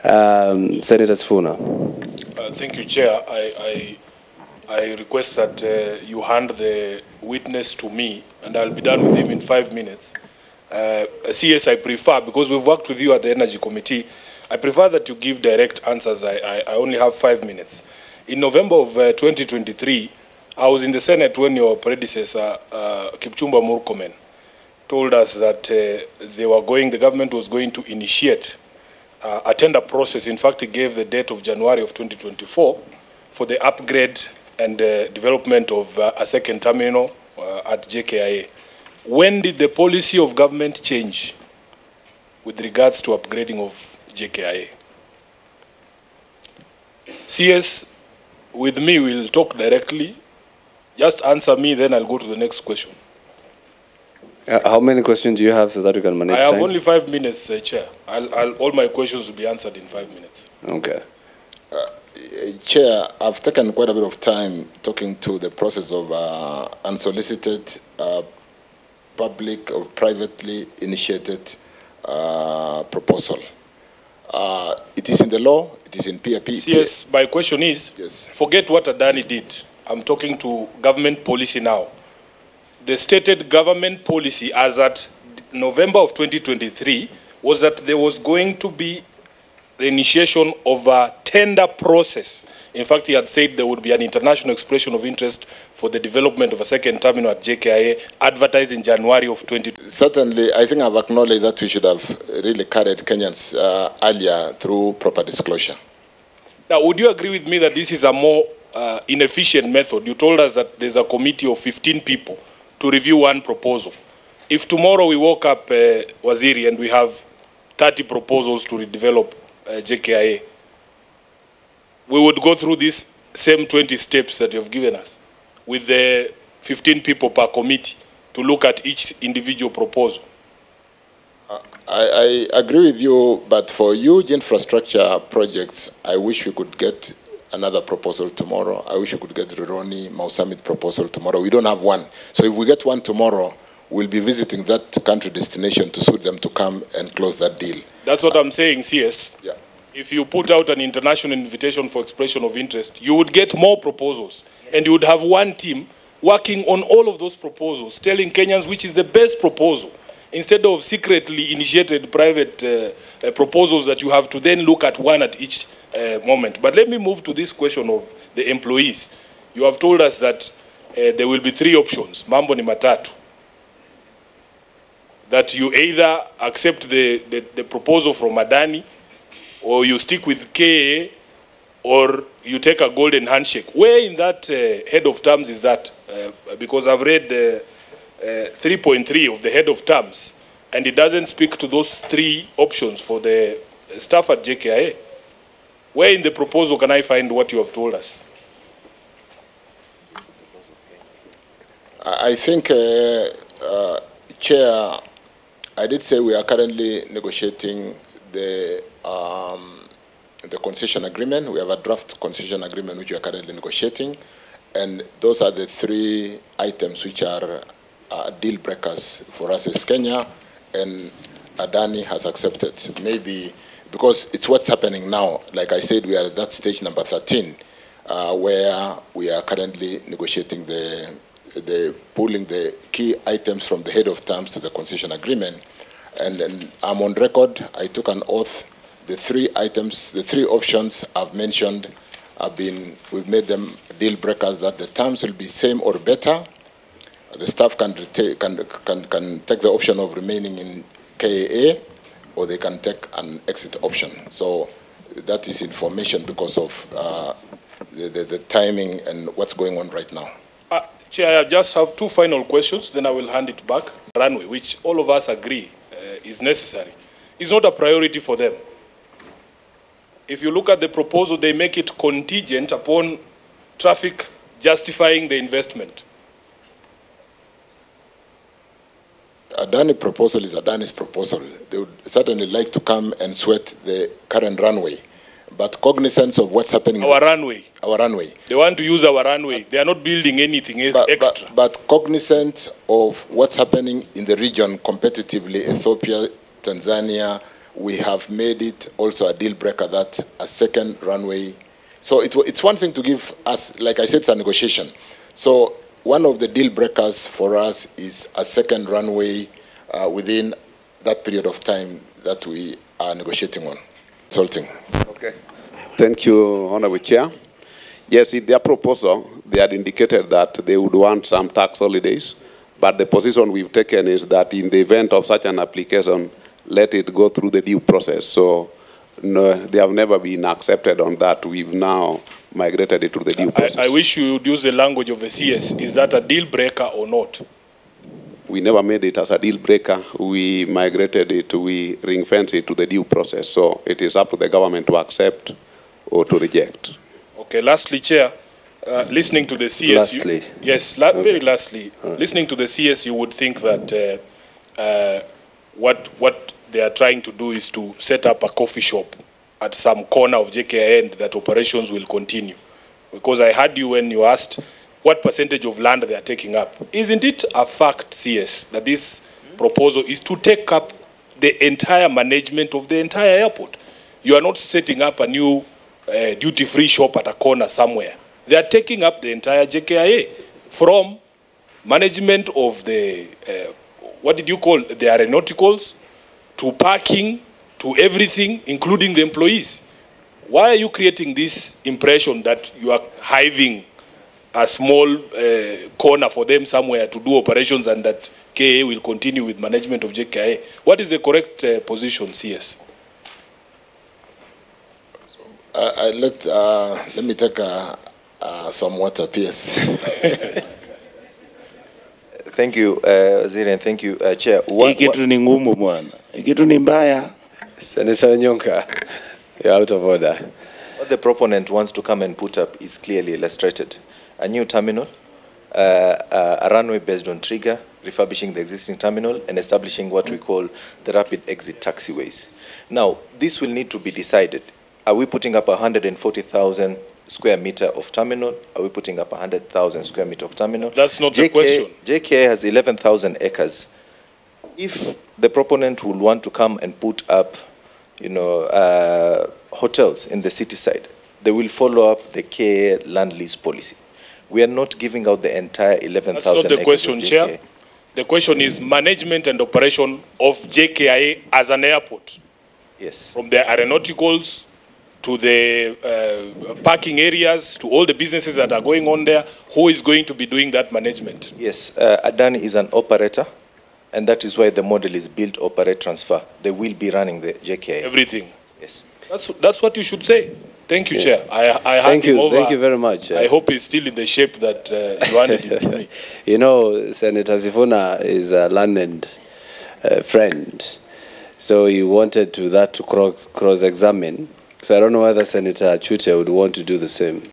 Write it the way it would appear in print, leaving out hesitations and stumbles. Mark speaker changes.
Speaker 1: Senator Sifuna.
Speaker 2: Thank you, Chair. I request that you hand the witness to me, and I'll be done with him in 5 minutes. CS, I prefer, because we've worked with you at the Energy Committee, I prefer that you give direct answers. I only have 5 minutes. In November of 2023, I was in the Senate when your predecessor, Kipchumba Murkomen, told us that the government was going to initiate a tender process. In fact, he gave the date of January of 2024 for the upgrade and development of a second terminal at Jkia. When did the policy of government change with regards to upgrading of Jkia? CS, with me, we'll talk directly. Just answer me, then I'll go to the next question.
Speaker 1: How many questions do you have so that you can manage?
Speaker 2: I have only 5 minutes, Chair. All my questions will be answered in 5 minutes.
Speaker 1: Okay.
Speaker 3: Chair, I've taken quite a bit of time talking to the process of unsolicited, public or privately initiated proposal. It is in the law, it is in PAP.
Speaker 2: Yes, my question is,
Speaker 3: yes.
Speaker 2: Forget what Adani did. I'm talking to government policy now. The stated government policy as at November of 2023 was that there was going to be the initiation of a tender process. In fact, he had said there would be an international expression of interest for the development of a second terminal at Jkia, advertised in January of 2020.
Speaker 3: Certainly, I think I've acknowledged that we should have really carried Kenyans earlier through proper disclosure.
Speaker 2: Now, would you agree with me that this is a more inefficient method? You told us that there's a committee of 15 people to review one proposal. If tomorrow we woke up, Waziri, and we have 30 proposals to redevelop Jkia, we would go through these same 20 steps that you've given us with the 15 people per committee to look at each individual proposal.
Speaker 3: I agree with you, but for huge infrastructure projects, I wish we could get another proposal tomorrow. I wish we could get the Ronny Summit proposal tomorrow. We don't have one. So if we get one tomorrow, we'll be visiting that country destination to suit them to come and close that deal.
Speaker 2: That's what I'm saying, CS.
Speaker 3: Yeah.
Speaker 2: If you put out an international invitation for expression of interest, you would get more proposals. And you would have one team working on all of those proposals, telling Kenyans which is the best proposal, instead of secretly initiated private proposals that you have to then look at one at each moment. But let me move to this question of the employees. You have told us that there will be 3 options, mambo ni matatu. That you either accept the proposal from Adani, or you stick with KA, or you take a golden handshake. Where in that head of terms is that? Because I've read 3.3 of the head of terms, and it doesn't speak to those 3 options for the staff at Jkia. Where in the proposal can I find what you have told us?
Speaker 3: I think, Chair, I did say we are currently negotiating the concession agreement. We have a draft concession agreement which we are currently negotiating, and those are the 3 items which are deal breakers for us as Kenya, and Adani has accepted. Maybe because it's what's happening now. Like I said, we are at that stage number 13, where we are currently negotiating the pulling the key items from the head of terms to the concession agreement. And then I'm on record. I took an oath. The 3 items, the 3 options I've mentioned we've made them deal breakers, that the terms will be same or better. The staff can take the option of remaining in KAA, or they can take an exit option. So that is information because of the timing and what's going on right now.
Speaker 2: Chair, I just have 2 final questions, then I will hand it back. Runway, which all of us agree is necessary, is not a priority for them. If you look at the proposal, they make it contingent upon traffic justifying the investment.
Speaker 3: Adani proposal is Adani's proposal. They would certainly like to come and sweat the current runway, but cognizance of what's happening.
Speaker 2: Our runway.
Speaker 3: They
Speaker 2: want to use our runway. They are not building anything extra.
Speaker 3: But cognizant of what's happening in the region competitively, Ethiopia, Tanzania, we have made it also a deal breaker that a second runway. So it's one thing to give us, like I said, it's a negotiation. So one of the deal breakers for us is a second runway within that period of time that we are negotiating on. Consulting.
Speaker 4: Okay. Thank you, Honorable Chair. Yes, in their proposal, they had indicated that they would want some tax holidays, but the position we've taken is that in the event of such an application, let it go through the due process. So no, they have never been accepted on that. We've now migrated it to the due process.
Speaker 2: I wish you would use the language of a CS. Is that a deal breaker or not?
Speaker 4: We never made it as a deal breaker. We migrated it, we ring-fenced it to the due process. So it is up to the government to accept or to reject.
Speaker 2: Okay, lastly, Chair, listening to the CS...
Speaker 1: Lastly.
Speaker 2: Yes, very lastly. Listening to the CS, you would think that what they are trying to do is to set up a coffee shop at some corner of Jkia and that operations will continue. Because I heard you when you asked what percentage of land they are taking up. Isn't it a fact, CS, that this proposal is to take up the entire management of the entire airport? You are not setting up a new duty-free shop at a corner somewhere. They are taking up the entire Jkia from management of the, what did you call, the aeronauticals, to parking, to everything, including the employees. Why are you creating this impression that you are hiving a small corner for them somewhere to do operations and that KA will continue with management of Jkia? What is the correct position, CS?
Speaker 3: Let me take some water, PS.
Speaker 5: Thank you, Waziri, and thank you, Chair.
Speaker 6: Kitu ni ngumu bwana. Kitu ni mbaya.
Speaker 1: Senator Nyonka, you're out of order.
Speaker 5: What the proponent wants to come and put up is clearly illustrated. A new terminal, a runway based on trigger, refurbishing the existing terminal, and establishing what we call the rapid exit taxiways. Now, this will need to be decided. Are we putting up 140,000 square meter of terminal? Are we putting up 100,000 square meter of terminal?
Speaker 2: That's not the question.
Speaker 5: Jkia has 11,000 acres. If the proponent will want to come and put up, hotels in the city side, they will follow up the KA land lease policy. We are not giving out the entire 11,000 acres.
Speaker 2: That's not the question, Chair. The question is management and operation of Jkia as an airport.
Speaker 5: Yes.
Speaker 2: From the aeronauticals to the parking areas, to all the businesses that are going on there. Who is going to be doing that management?
Speaker 5: Yes, Adani is an operator, and that is why the model is build, operate, transfer. They will be running the Jkia.
Speaker 2: Everything.
Speaker 5: Yes.
Speaker 2: That's what you should say. Thank you, Chair. I
Speaker 1: Thank you very much.
Speaker 2: I hope he's still in the shape that you wanted him to be.
Speaker 1: You know, Senator Sifuna is a learned friend, so he wanted to cross-examine. So I don't know whether Senator Chirchir would want to do the same.